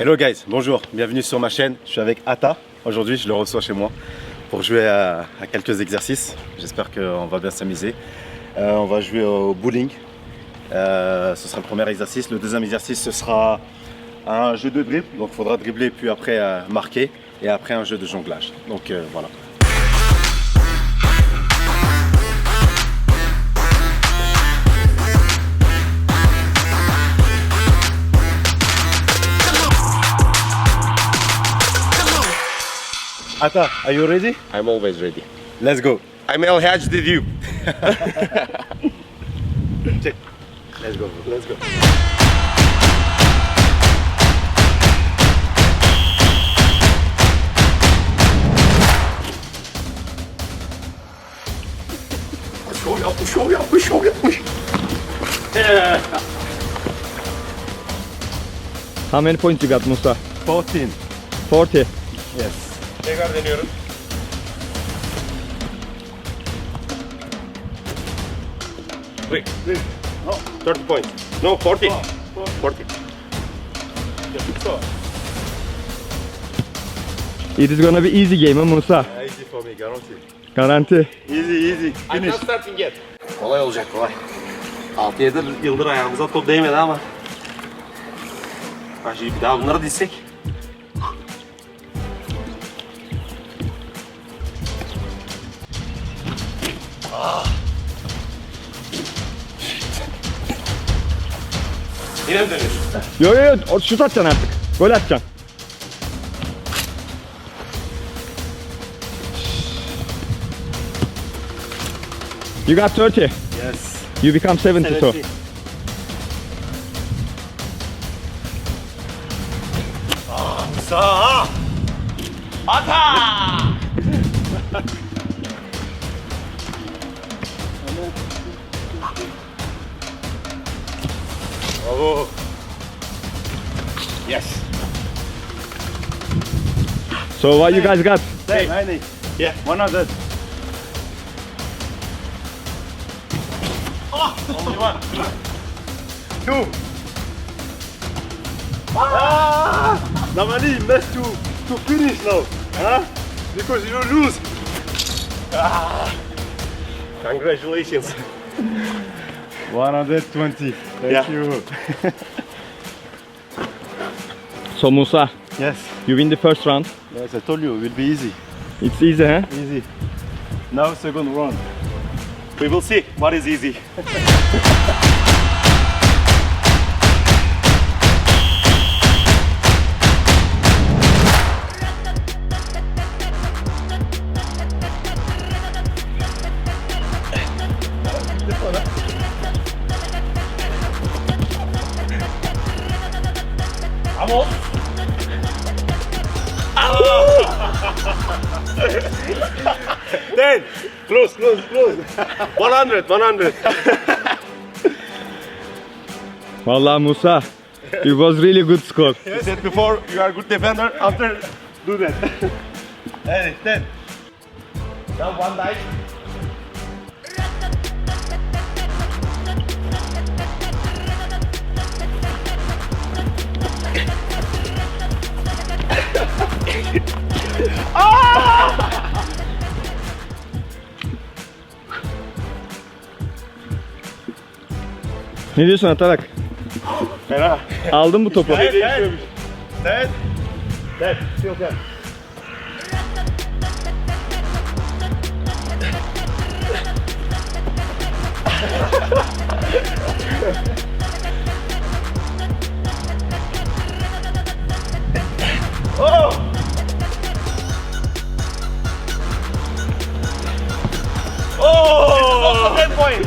Hello guys, bonjour, bienvenue sur ma chaîne. Je suis avec Ata. Aujourd'hui, je le reçois chez moi pour jouer à quelques exercices. J'espère qu'on va bien s'amuser. On va jouer au bowling. Ce sera le premier exercice. Le deuxième exercice, ce sera un jeu de dribble. Donc il faudra dribbler puis après marquer. Et après un jeu de jonglage. Donc voilà. Ata, are you ready? I'm always ready. Let's go. I'm El Hajj with you. Check. Let's go. Let's go. Şov yapmış. How many points you got, Moussa? 14. 40. Yes. Tekrar deniyorum. Wait. No. 30 points. No, 40. 40. It is gonna be easy game, huh, Moussa? Easy for me, guarantee. Garanti. Easy. I'm not starting yet. Kolay olacak kolay. 6-7 yıldır ayağımıza top değmedi ama. Bence bir daha bunları dizsek. Yine mi dönüyorsun? Yo, şut atacaksın artık. Gol atacaksın. You got 30. Yes. You become 70 so. Sağ. Ata! Bravo. Yes. So what you guys got? 90. Yeah. 100. Only one. 2. Normally, best to finish now. Huh? Because you lose. Congratulations. 120. Thank Yeah. you. So Moussa, Yes. you win the first round. Yes, I told you it will be easy. It's easy, huh? Easy. Now second round. We will see what is easy. Vamos. Ten. Close. 100. Vallahi Moussa, it was really good score. You said before you are good defender. After do that. Allez, 10. Now one dice. Ne diyorsun Ataberk? Fena. Aldın bu topu. Ten. Still ten. Oh! 10 point.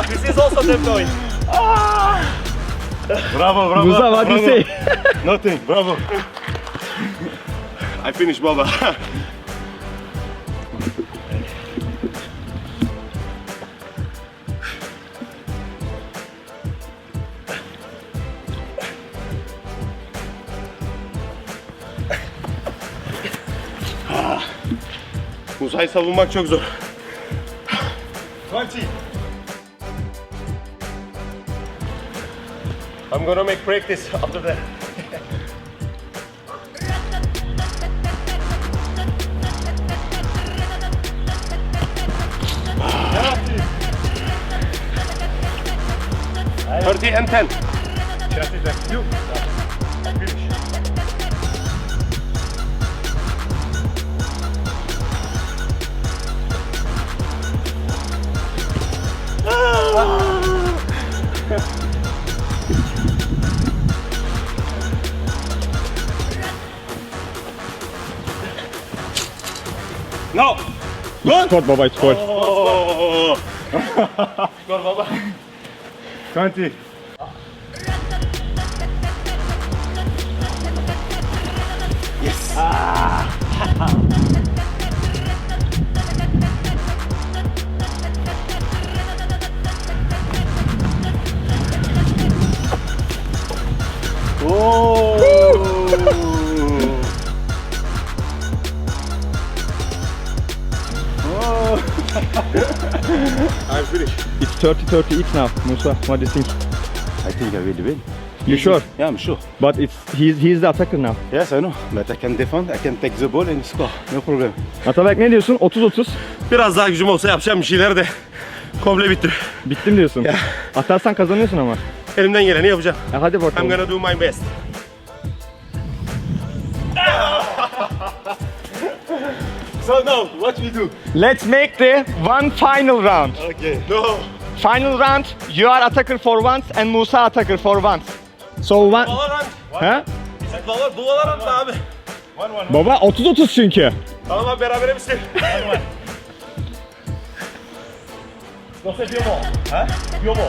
This is also 10 point. Bravo. Moussa, what do you say? Nothing. Bravo. I finished, Baba. Musa'yı savunmak çok zor. 20. I'm gonna make practice after that. 20 and 10. You. No. Sport baba, sport. Gol baba. 20. Yes. I'm finished. It's 30-30 each now, Moussa. What do you think? I think I will win. You sure? Yeah, I'm sure. But he's the attacker now. Yes, I know. But I can defend, I can take the ball and score. No problem. Ataberk ne diyorsun? 30-30. Biraz daha gücüm olsa yapacağım bir şeyler de komple bitti. Bittim diyorsun. Ya. Atarsan kazanıyorsun ama. Elimden geleni yapacağım. Hadi I'm bakalım. gonna do my best. So now, what we do? Let's make the one final round. Okay. No. Final round, you are attacker for once and Moussa attacker for once. So one... Valorant. Ha? Valorant mı abi? Baba 30-30 çünkü. Tamam abi berabere misin? On fait violent. Hein? Violent.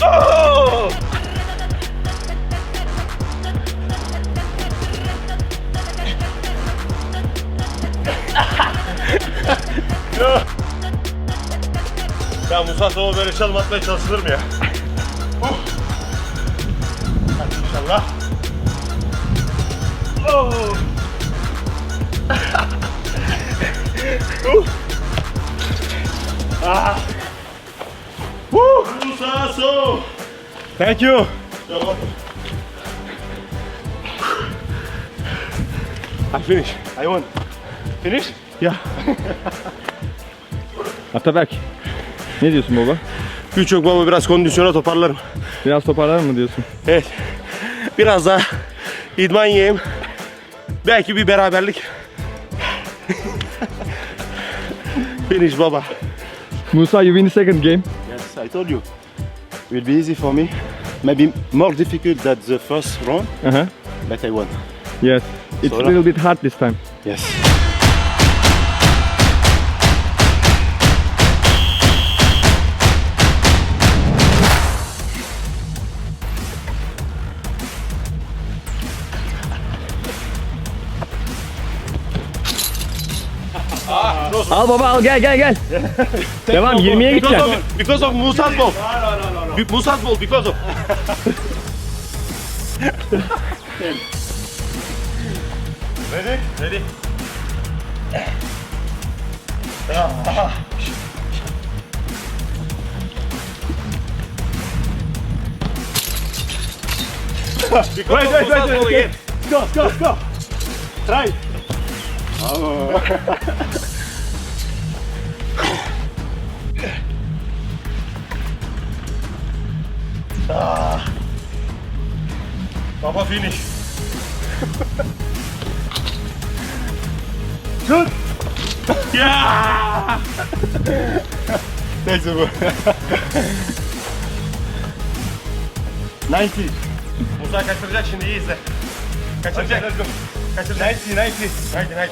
Oh! Ya Moussa Sow böyle çalım atmaya çalışılır mı ya? Hadi inşallah. Oh! Ah! Moussa Sow! Thank you. I finish. I won. Finish? Yeah. Ataberk. Ne diyorsun baba? Güç yok baba, biraz kondisyona toparlarım. Biraz toparlar mı diyorsun? Evet. Biraz daha idman yiyeyim. Belki bir beraberlik. Finish baba. Moussa, you win the second game. Yes, I told you. It will be easy for me. Maybe more difficult than the first round, but I won. Yes. It's So a little bit hard this time. Yes. Al baba al, gel gel gel. Devam, 20'ye gideceksin. Because of Moussa's ball. No. Moussa's ball because of. Ready? Ready? Wait. Go. Try. Baba finish. Good. Yeah! Take the ball. 90. Moussa kaçıracak şimdi, iyi izle. Kaçıracak. Okay, let's go. Kaçıracak. 90. 90.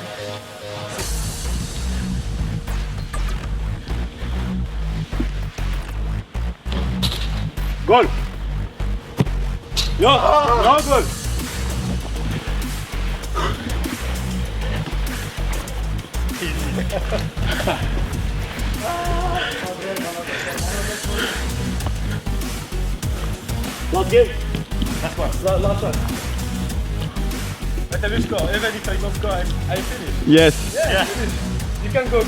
Goal. No goal. Last game. Last one. But I will score. Even if I don't score, I finish. Yes. Yeah. You can go.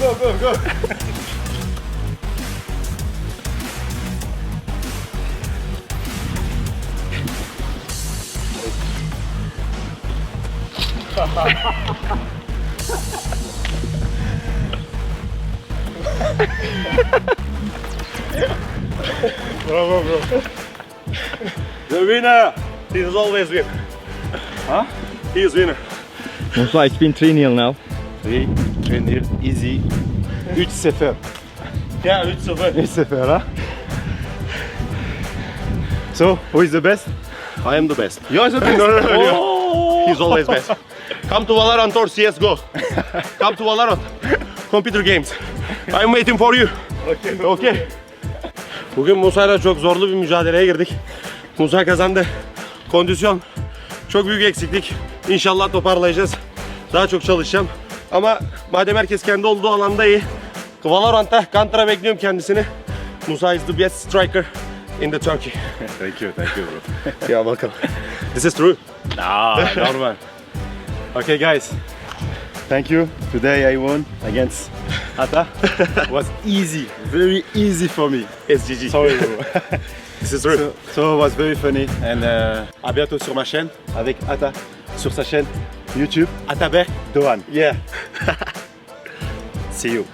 Bravo bro. The winner. He is always win. Huh? He is winner. Moussa, it's been 3-0 now. 3-1, easy. 3-0. Yeah, 3-0. 3-0, huh? So, who is the best? I am the best. You are the best. No. Oh! He's always best. Come to Valorant or CSGO. Come to Valorant. Computer games. I'm waiting for you. Okay. Bugün Musa'yla çok zorlu bir mücadeleye girdik. Musa kazandı. Kondisyon çok büyük eksiklik. İnşallah toparlayacağız. Daha çok çalışacağım. Ama madem herkes kendi olduğu alanda iyi. Valorant'ta Counter'a bekliyorum kendisini. Musa is the best striker in the Turkey. Thank you bro. Yeah, welcome. This is true. No, normal. Okay guys, thank you. Today I won against Ata. It was easy, very easy for me. SGG. Sorry bro. This is true. So it was very funny and à bientôt sur ma chaîne avec Ata sur sa chaîne YouTube Ataberk Doğan. Yeah. See you.